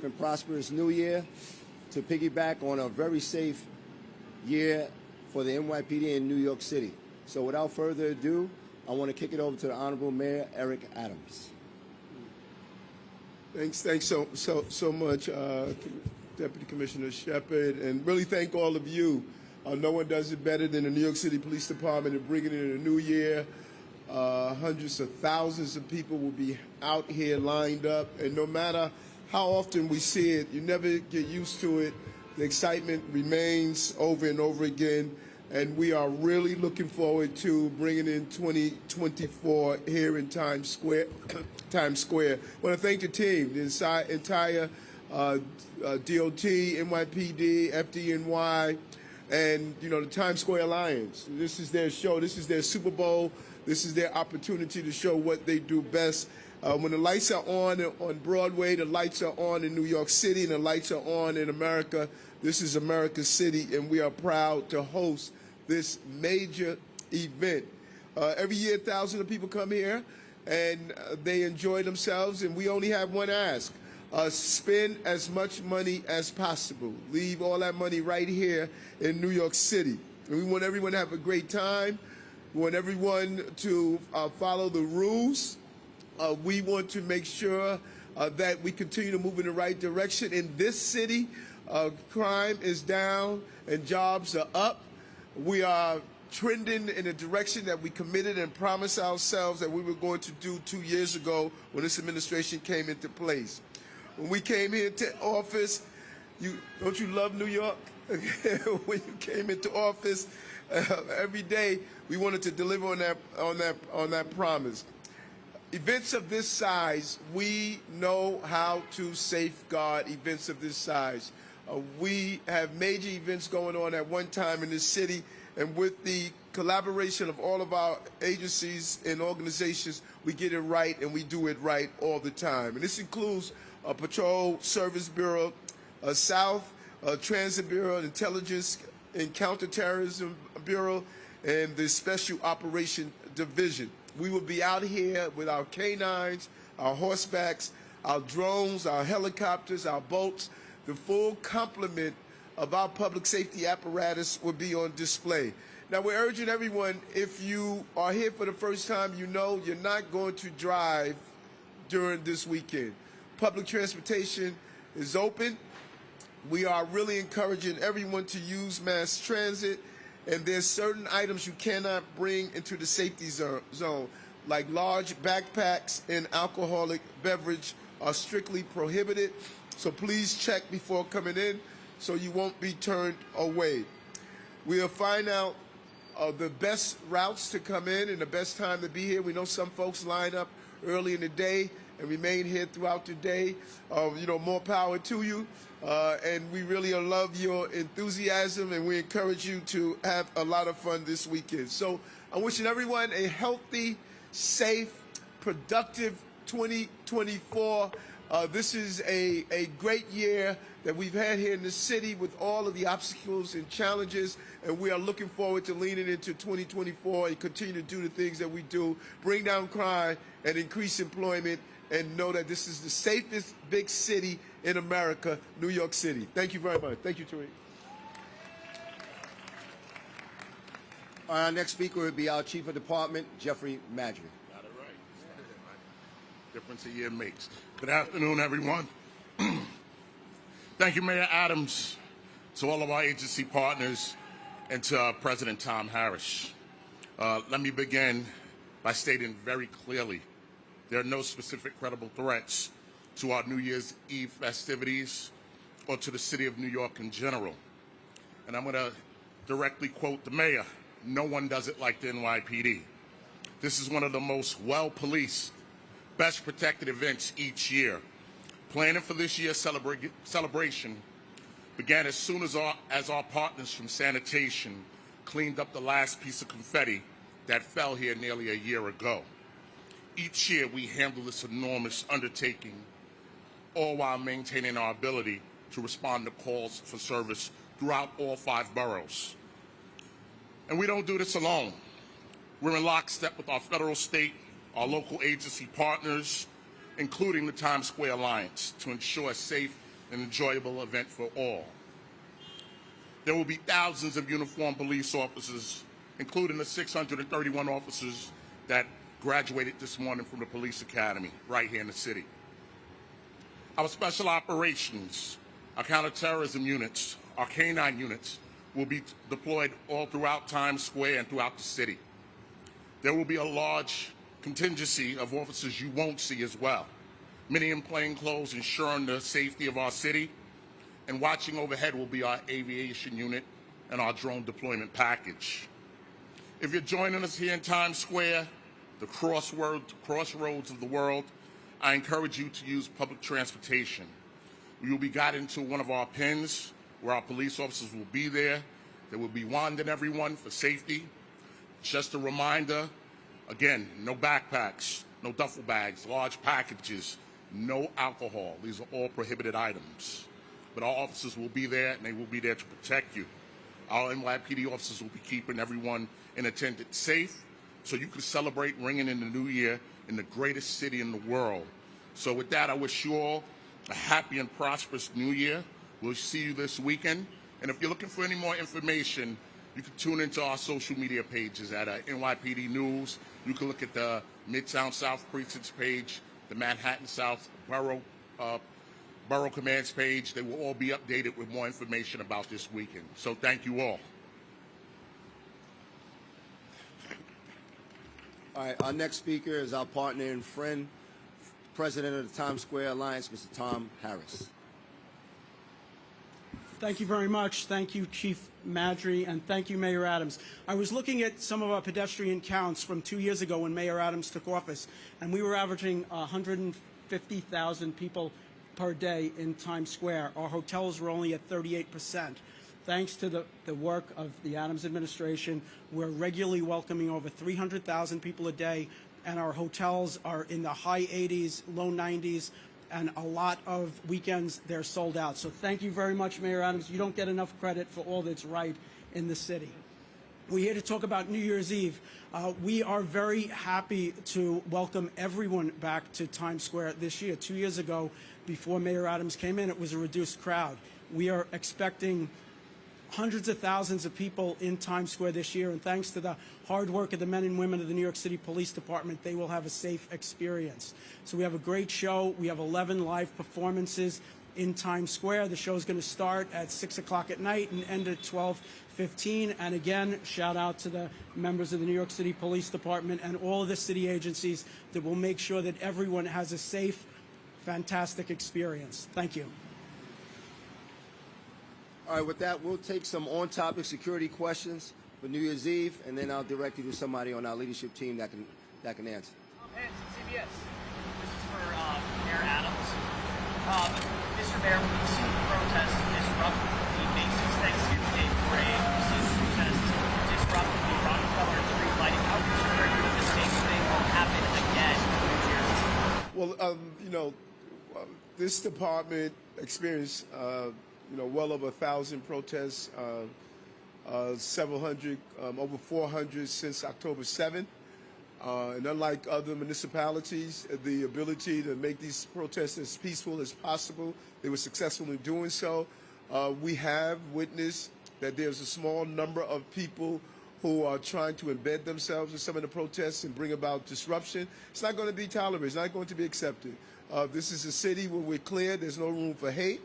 and prosperous new year to piggyback on a very safe year for the NYPD in New York City. So without further ado, I want to kick it over to the Honorable Mayor Eric Adams. Thanks so much, Deputy Commissioner Shepard, and really thank all of you. No one does it better than the New York City Police Department in bringing in a new year. Hundreds of thousands of people will be out here lined up, and no matter how often we see it, you never get used to it. The excitement remains over and over again, and we are really looking forward to bringing in 2024 here in Times Square. I want to thank the team, the entire DOT, NYPD, FDNY, and the Times Square Alliance. This is their show. This is their Super Bowl. This is their opportunity to show what they do best. When the lights are on Broadway, the lights are on in New York City, and the lights are on in America. This is America's city, and we are proud to host this major event. Every year, thousands of people come here, and they enjoy themselves, and we only have one ask. Spend as much money as possible. Leave all that money right here in New York City. And we want everyone to have a great time. We want everyone to follow the rules. We want to make sure that we continue to move in the right direction. In this city, crime is down and jobs are up. We are trending in a direction that we committed and promised ourselves that we were going to do 2 years ago when this administration came into place. When we came here to office, don't you love New York? When you came into office, every day we wanted to deliver on that promise. Events of this size, we know how to safeguard events of this size. We have major events going on at one time in this city, and with the collaboration of all of our agencies and organizations, we get it right and we do it right all the time. And this includes Patrol Service Bureau, South Transit Bureau, Intelligence and Counterterrorism Bureau, and the Special Operation Division. We will be out here with our canines, our horsebacks, our drones, our helicopters, our boats. The full complement of our public safety apparatus will be on display. Now, we're urging everyone, if you are here for the first time, you're not going to drive during this weekend. Public transportation is open. We are really encouraging everyone to use mass transit, and there's certain items you cannot bring into the safety zone, like large backpacks and alcoholic beverage are strictly prohibited. So please check before coming in so you won't be turned away. We'll find out the best routes to come in and the best time to be here. We know some folks line up early in the day and remain here throughout the day. More power to you. And we really love your enthusiasm, and we encourage you to have a lot of fun this weekend. So I'm wishing everyone a healthy, safe, productive 2024. This is a great year that we've had here in the city with all of the obstacles and challenges, and we are looking forward to leaning into 2024 and continue to do the things that we do, bring down crime and increase employment, and know that this is the safest big city in America, New York City. Thank you very much. Thank you, Tariq. Our next speaker will be our Chief of Department, Jeffrey Madry. Got it right. Difference a year makes. Good afternoon, everyone. Thank you, Mayor Adams, to all of our agency partners, and to President Tom Harris. Let me begin by stating very clearly there are no specific credible threats to our New Year's Eve festivities or to the city of New York in general. And I'm going to directly quote the mayor: "No one does it like the NYPD." This is one of the most well-policed, best protected events each year. Planning for this year's celebration began as soon as our partners from sanitation cleaned up the last piece of confetti that fell here nearly a year ago. Each year we handle this enormous undertaking, all while maintaining our ability to respond to calls for service throughout all 5 boroughs. And we don't do this alone. We're in lockstep with our federal, state, our local agency partners, including the Times Square Alliance, to ensure a safe an enjoyable event for all. There will be thousands of uniformed police officers, including the 631 officers that graduated this morning from the police academy right here in the city. Our special operations, our counterterrorism units, our canine units will be deployed all throughout Times Square and throughout the city. There will be a large contingency of officers you won't see as well, many in plain clothes ensuring the safety of our city, and watching overhead will be our aviation unit and our drone deployment package. If you're joining us here in Times Square, the crossroads of the world, I encourage you to use public transportation. We will be guided to one of our pens where our police officers will be there. There will be wanding everyone for safety. Just a reminder, again, no backpacks, no duffel bags, large packages, no alcohol. These are all prohibited items. But our officers will be there, and they will be there to protect you. Our NYPD officers will be keeping everyone in attendance safe so you can celebrate ringing in the new year in the greatest city in the world. So with that, I wish you all a happy and prosperous new year. We'll see you this weekend. And if you're looking for any more information, you can tune into our social media pages at NYPD News. You can look at the Midtown South Precincts page, the Manhattan South Borough Commands page. They will all be updated with more information about this weekend. So thank you all. All right, our next speaker is our partner and friend, President of the Times Square Alliance, Mr. Tom Harris. Thank you very much. Thank you, Chief Madry, and thank you, Mayor Adams. I was looking at some of our pedestrian counts from 2 years ago when Mayor Adams took office, and we were averaging 150,000 people per day in Times Square. Our hotels were only at 38%. Thanks to the work of the Adams administration, we're regularly welcoming over 300,000 people a day, and our hotels are in the high 80s, low 90s, and a lot of weekends they're sold out. So thank you very much, Mayor Adams. You don't get enough credit for all that's right in the city. We're here to talk about New Year's Eve. We are very happy to welcome everyone back to Times Square this year. 2 years ago, before Mayor Adams came in, it was a reduced crowd. We are expecting hundreds of thousands of people in Times Square this year, and thanks to the hard work of the men and women of the New York City Police Department, they will have a safe experience. So we have a great show. We have 11 live performances in Times Square. The show is going to start at 6 o'clock at night and end at 12:15. And again, shout out to the members of the New York City Police Department and all of the city agencies that will make sure that everyone has a safe, fantastic experience. Thank you. All right, with that, we'll take some on-topic security questions for New Year's Eve, and then I'll direct you to somebody on our leadership team that can answer. Hey, it's CBS. This is for Mayor Adams. Mr. Mayor, we've seen protests disrupt the Macy's Thanksgiving Day Parade. We've seen protests disrupt the Rockefeller Tree lighting. How concerned are you that the same thing will happen again this year? Well, this department experienced well over 1,000 protests, several hundred, over 400 since October 7th. And unlike other municipalities, the ability to make these protests as peaceful as possible, they were successful in doing so. We have witnessed that there's a small number of people who are trying to embed themselves in some of the protests and bring about disruption. It's not going to be tolerated. It's not going to be accepted. This is a city where we're clear. There's no room for hate.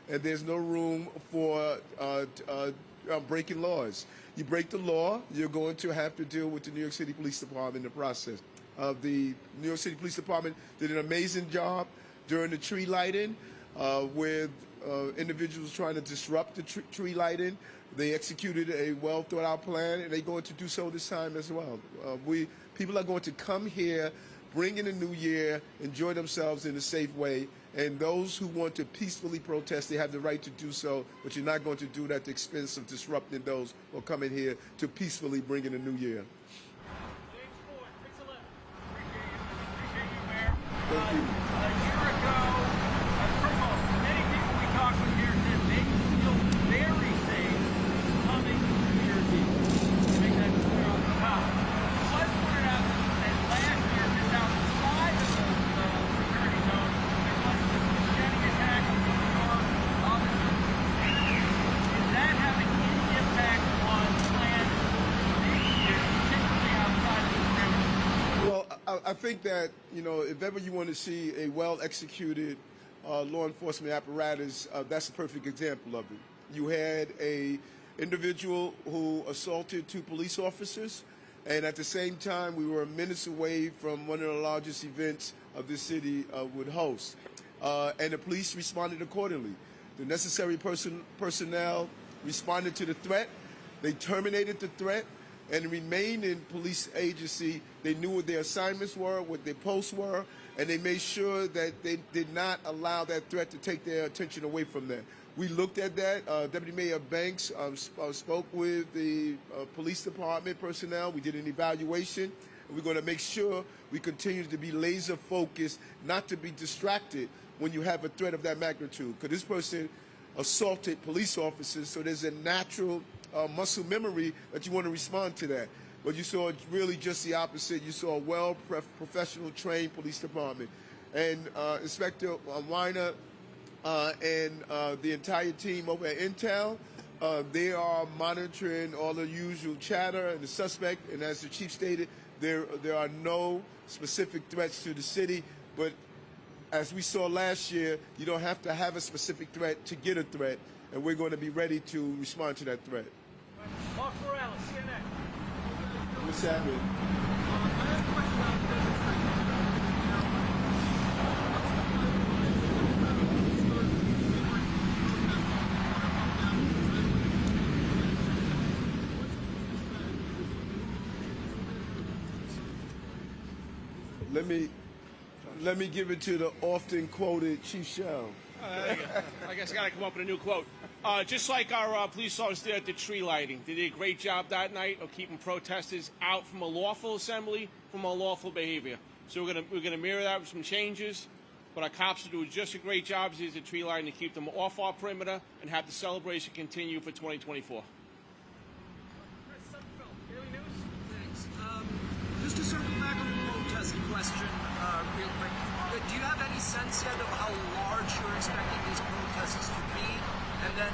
And there's no room for breaking laws. You break the law, you're going to have to deal with the New York City Police Department in the process. The New York City Police Department did an amazing job during the tree lighting with individuals trying to disrupt the tree lighting. They executed a well-thought-out plan, and they're going to do so this time as well. People are going to come here, bring in the new year, enjoy themselves in a safe way. And those who want to peacefully protest, they have the right to do so, but you're not going to do that at the expense of disrupting those who are coming here to peacefully bring in a new year. James Ford, 611. Appreciate you, Mayor. Thank you. A year ago, first of all, many people we talked with here said they feel very safe coming to New Year's Eve. To make that clear on the top. It was pointed out that last year, just outside of the security zone, there was this machete attack in New York. I think that, if ever you want to see a well-executed law enforcement apparatus, that's a perfect example of it. You had a individual who assaulted 2 police officers, and at the same time, we were minutes away from one of the largest events of this city would host. And the police responded accordingly. The necessary personnel responded to the threat. They terminated the threat and remained in police agency. They knew what their assignments were, what their posts were, and they made sure that they did not allow that threat to take their attention away from that. We looked at that. Deputy Mayor Banks spoke with the police department personnel. We did an evaluation. And we're going to make sure we continue to be laser focused, not to be distracted when you have a threat of that magnitude. Because this person assaulted police officers, so there's a natural muscle memory that you want to respond to that. But you saw really just the opposite. You saw a professional, trained police department. And Inspector Weiner and the entire team over at Intel, they are monitoring all the usual chatter and the suspect. And as the chief stated, there are no specific threats to the city. But as we saw last year, you don't have to have a specific threat to get a threat. And we're going to be ready to respond to that threat. Mark Morales, CNN. What's happening? Let me give it to the often quoted Chief Shell. I guess I got to come up with a new quote. Just like our police officers there at the tree lighting, they did a great job that night of keeping protesters out from a lawful assembly, from unlawful behavior. So we're gonna mirror that with some changes. But our cops are doing just a great job as the tree lighting to keep them off our perimeter and have the celebration continue for 2024. Daily News. Thanks. Just to circle back on the protest question real quick, do you have any sense yet of how large you're expecting these protests to be? And then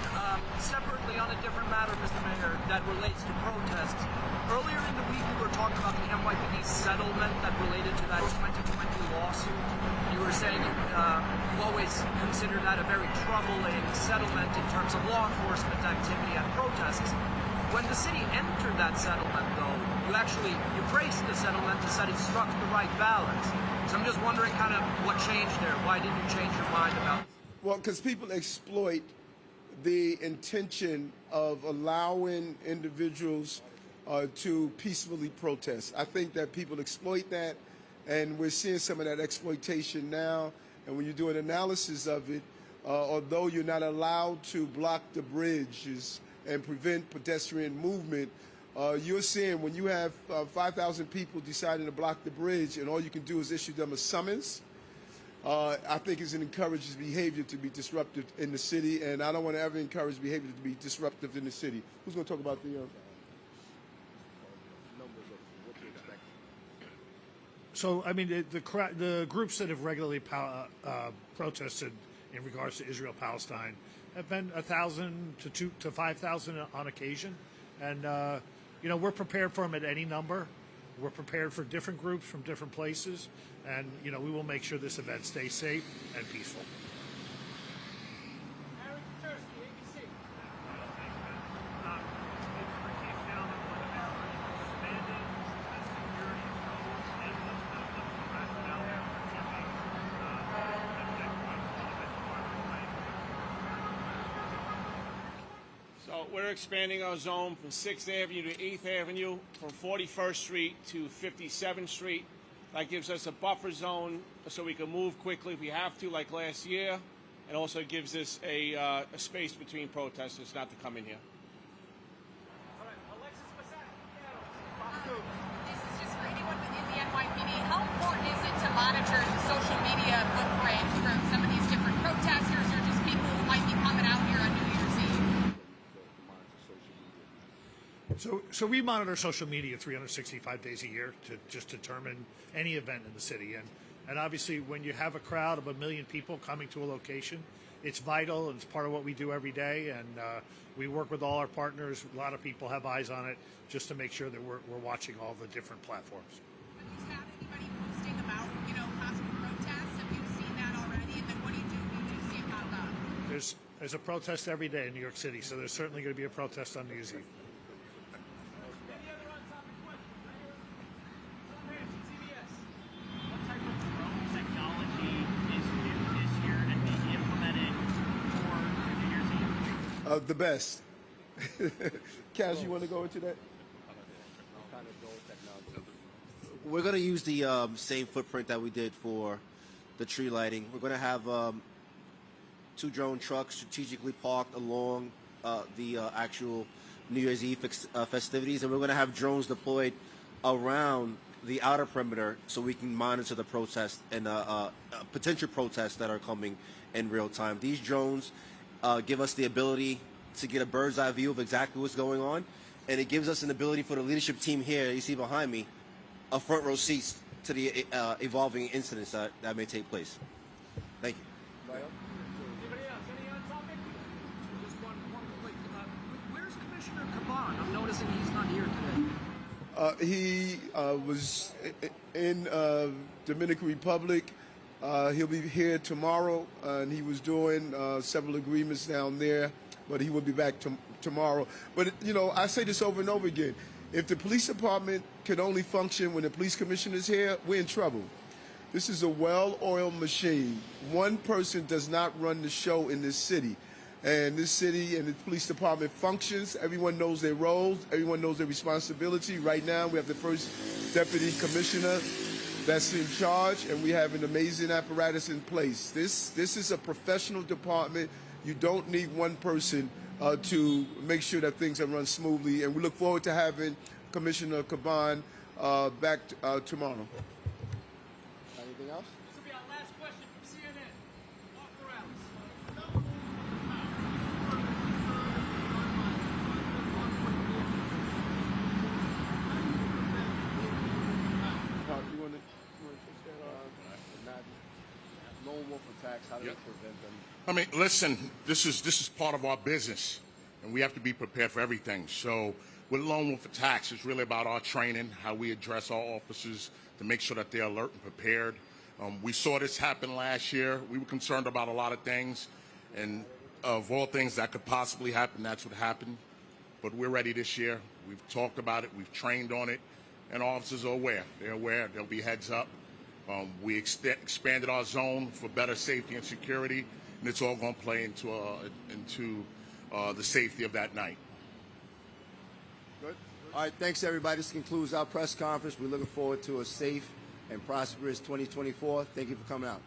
separately on a different matter, Mr. Mayor, that relates to protests. Earlier in the week, we were talking about the NYPD settlement that related to that 2020 lawsuit. You were saying you always consider that a very troubling settlement in terms of law enforcement activity and protests. When the city entered that settlement, though, you praised the settlement and said it struck the right balance. So I'm just wondering kind of what changed there. Why did you change your mind about it? Well, because people exploit the intention of allowing individuals to peacefully protest. I think that people exploit that, and we're seeing some of that exploitation now. And when you do an analysis of it, although you're not allowed to block the bridges and prevent pedestrian movement, you're seeing when you have 5,000 people deciding to block the bridge and all you can do is issue them a summons, I think it encourages behavior to be disruptive in the city, and I don't want to ever encourage behavior to be disruptive in the city. Who's going to talk about the numbers of what to expect? So, I mean, the groups that have regularly protested in regards to Israel-Palestine have been 1,000 to 5,000 on occasion, and we're prepared for them at any number. We're prepared for different groups from different places, and we will make sure this event stays safe and peaceful. So we're expanding our zone from 6th Avenue to 8th Avenue, from 41st Street to 57th Street. That gives us a buffer zone so we can move quickly if we have to, like last year, and also gives us a space between protesters not to come in here. All right, Alexis Massad. This is just for anyone within the NYPD. How important is it to monitor the social media footprint from some of these different protesters or just people who might be coming out here on New Year's Eve? So we monitor social media 365 days a year to just determine any event in the city. And obviously, when you have a crowd of 1 million people coming to a location, it's vital and it's part of what we do every day. And we work with all our partners. A lot of people have eyes on it just to make sure that we're watching all the different platforms. Have you had anybody posting there's a protest every day in New York City, so there's certainly going to be a protest on New Year's Eve. What type of drone technology is new this year and being implemented for New Year's Eve? The best. Kaz, you want to go into that? We're going to use the same footprint that we did for the tree lighting. We're going to have 2 drone trucks strategically parked along the actual New Year's Eve festivities, and we're going to have drones deployed around the outer perimeter so we can monitor the protests and potential protests that are coming in real time. These drones give us the ability to get a bird's eye view of exactly what's going on, and it gives us an ability for the leadership team here, you see behind me, a front row seats to the evolving incidents that may take place. Thank you. Anybody else? Any on topic? Just one quick. Where's Commissioner Caban? I'm noticing he's not here today. He was in Dominican Republic. He'll be here tomorrow, and he was doing several agreements down there, but he will be back tomorrow. But, you know, I say this over and over again. If the police department can only function when the police commissioner is here, we're in trouble. This is a well-oiled machine. One person does not run the show in this city. And this city and the police department functions. Everyone knows their roles. Everyone knows their responsibility. Right now, we have the first deputy commissioner that's in charge, and we have an amazing apparatus in place. This is a professional department. You don't need one person to make sure that things are run smoothly. And we look forward to having Commissioner Caban back tomorrow. Anything else? This will be our last question from CNN. Walk around. You want to take that? Lone wolf attacks, how do we Yep. prevent them? I mean, listen, this is part of our business, and we have to be prepared for everything. So with lone wolf attacks, it's really about our training, how we address our officers to make sure that they're alert and prepared. We saw this happen last year. We were concerned about a lot of things, and of all things that could possibly happen, that's what happened. But we're ready this year. We've talked about it. We've trained on it, and officers are aware. They're aware. There'll be heads up. We expanded our zone for better safety and security, and it's all going to play into the safety of that night. Good. All right, thanks, everybody. This concludes our press conference. We're looking forward to a safe and prosperous 2024. Thank you for coming out.